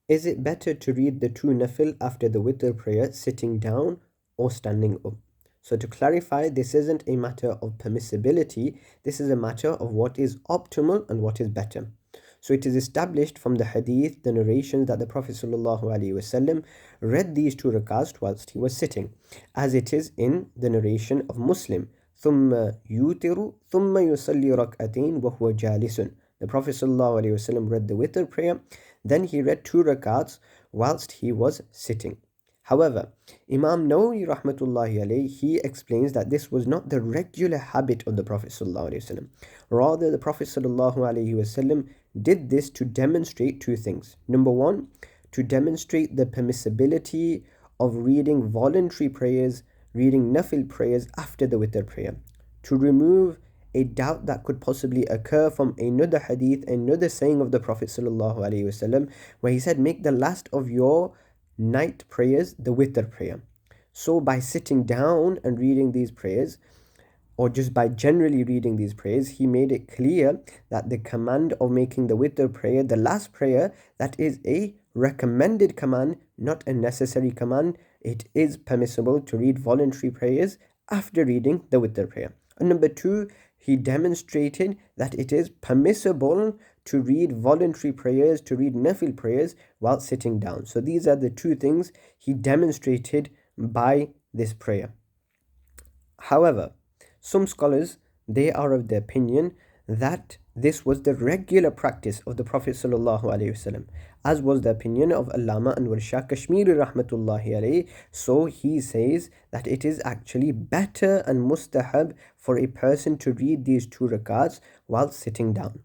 Is it better to read the two Nafil after the witr prayer sitting down or standing up? So, to clarify, this isn't a matter of permissibility, this is a matter of what is optimal and what is better. So, it is established from the hadith, the narrations, that the Prophet ﷺ read these two rakats whilst he was sitting, as it is in the narration of Muslim. ثم يوتر ثم يصلي ركعتين وهو جالس. The Prophet ﷺ read the witr prayer, then he read two rakats whilst he was sitting. However, Imam Nawawi rahmatullahi alayhi, he explains that this was not the regular habit of the Prophet sallallahu alaihi wasallam. Rather, the Prophet sallallahu alaihi wasallam did this to demonstrate two things. Number one, to demonstrate the permissibility of reading voluntary prayers, reading nafil prayers after the witr prayer, to remove a doubt that could possibly occur from another hadith, another saying of the Prophet sallallahu alaihi wasallam, where he said, "Make the last of your night prayers the witr prayer." So by sitting down and reading these prayers, or just by generally reading these prayers, he made it clear that the command of making the witr prayer the last prayer, that is a recommended command, not a necessary command. It is permissible to read voluntary prayers after reading the witr prayer. And number two, he demonstrated that it is permissible to read voluntary prayers, to read nafil prayers while sitting down. So these are the two things he demonstrated by this prayer. However, some scholars, they are of the opinion that this was the regular practice of the Prophet sallallahu alaihi wasallam, as was the opinion of Allama Anwar Shah Kashmiri rahmatullahi alayhi. So he says that it is actually better and mustahab for a person to read these two rakats while sitting down.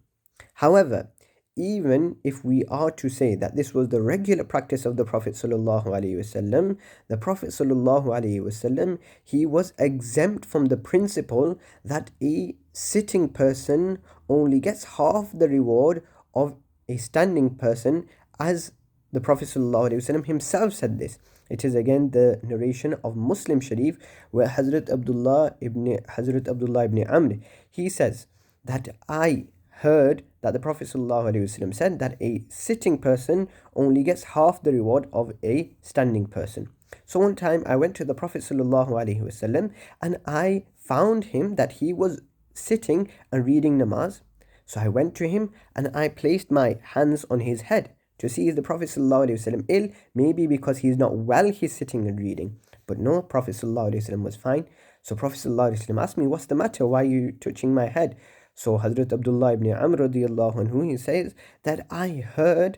However, even if we are to say that this was the regular practice of the Prophet sallallahu alaihi wasallam, the Prophet sallallahu alaihi wasallam, he was exempt from the principle that a sitting person only gets half the reward of a standing person, as the Prophet sallallahu alaihi wasallam himself said this. It is again the narration of Muslim Sharif, where Hazrat Abdullah ibn Amr, he says that I heard that the Prophet ﷺ said that a sitting person only gets half the reward of a standing person. So one time I went to the Prophet ﷺ and I found him that he was sitting and reading namaz. So I went to him and I placed my hands on his head to see if the Prophet ﷺ ill, maybe because he's not well, he's sitting and reading. But no, Prophet ﷺ was fine. So Prophet ﷺ asked me, "What's the matter? Why are you touching my head?" So Hazrat Abdullah ibn Amr radiallahu anhu, he says that I heard,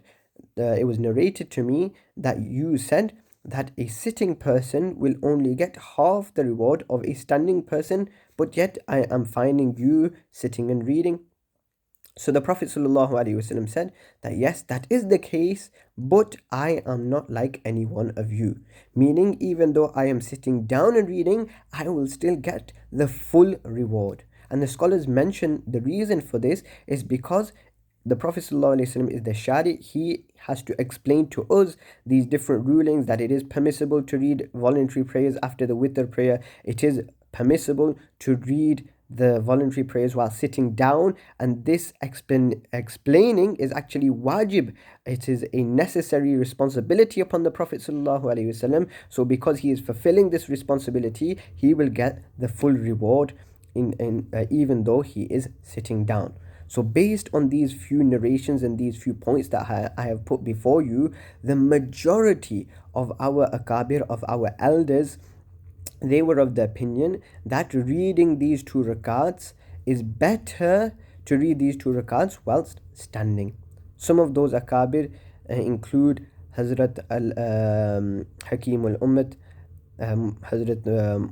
it was narrated to me that you said that a sitting person will only get half the reward of a standing person, but yet I am finding you sitting and reading. So the Prophet ﷺ said that yes, that is the case, but I am not like any one of you. Meaning, even though I am sitting down and reading, I will still get the full reward. And the scholars mention the reason for this is because the Prophet ﷺ is the Shari. He has to explain to us these different rulings, that it is permissible to read voluntary prayers after the witr prayer. It is permissible to read the voluntary prayers while sitting down, and this explaining is actually wajib. It is a necessary responsibility upon the Prophet ﷺ. So because he is fulfilling this responsibility, he will get the full reward even though he is sitting down. So based on these few narrations and these few points that I have put before you, the majority of our akabir, of our elders, they were of the opinion that reading these two rakats is better to read these two rakats whilst standing. Some of those akabir include Hazrat Hakim al-Ummat, Hazrat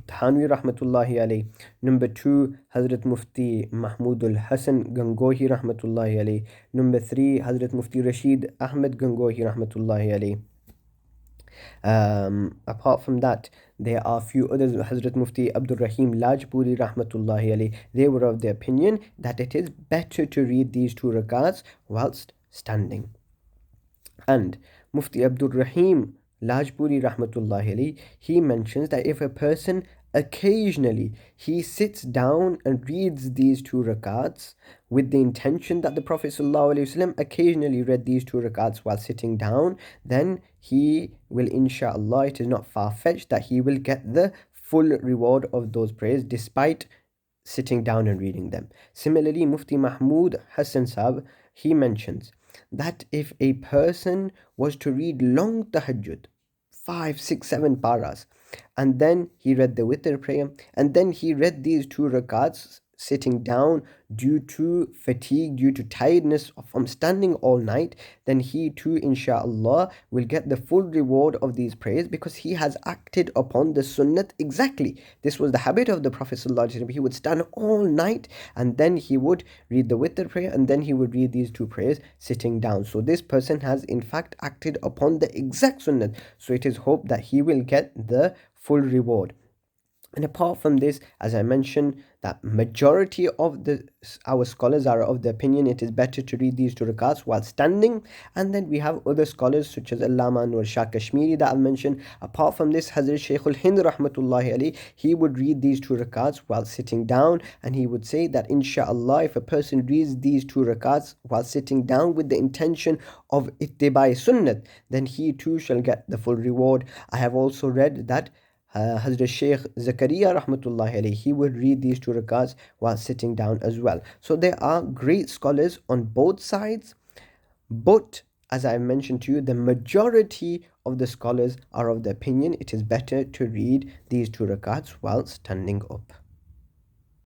Thanwi rahmatullahi alayhi. Number two, Hazrat Mufti Mahmud al-Hasan Gangohi rahmatullahi alayhi. Number three, Hazrat Mufti Rashid Ahmed Gangohi rahmatullahi alayhi. Apart from that, there are a few others. Hazrat Mufti Abdul Rahim Lajpuri rahmatullahi alayhi, they were of the opinion that it is better to read these two rakats whilst standing. And Mufti Abdul Rahim Lajpuri rahmatullahi alayhi, he mentions that if a person occasionally he sits down and reads these two rakats with the intention that the Prophet ﷺ occasionally read these two rakats while sitting down, then he will, inshallah, it is not far-fetched that he will get the full reward of those prayers despite sitting down and reading them. Similarly, Mufti Mahmud Hassan Sahib, he mentions that if a person was to read long tahajjud, 5, 6, 7 paras, and then he read the witr prayer, and then he read these two rakats sitting down due to fatigue, due to tiredness from standing all night, then he too, inshallah, will get the full reward of these prayers because he has acted upon the sunnat exactly. This was the habit of the Prophet ﷺ. He would stand all night and then he would read the witr prayer and then he would read these two prayers sitting down. So this person has in fact acted upon the exact sunnat. So it is hoped that he will get the full reward. And apart from this, as I mentioned, that majority of our scholars are of the opinion it is better to read these two rakats while standing. And then we have other scholars such as Allama Anwar Shah Kashmiri that I've mentioned. Apart from this, Hazrat Shaykhul Hind Rahmatullahi Ali, he would read these two rakats while sitting down, and he would say that inshallah, if a person reads these two rakats while sitting down with the intention of ittibai sunnat, then he too shall get the full reward. I have also read that Hazrat Shaykh Zakaria Rahmatullahi alayhi, he would read these two rakats while sitting down as well. So there are great scholars on both sides, but as I mentioned to you, the majority of the scholars are of the opinion it is better to read these two rakats while standing up.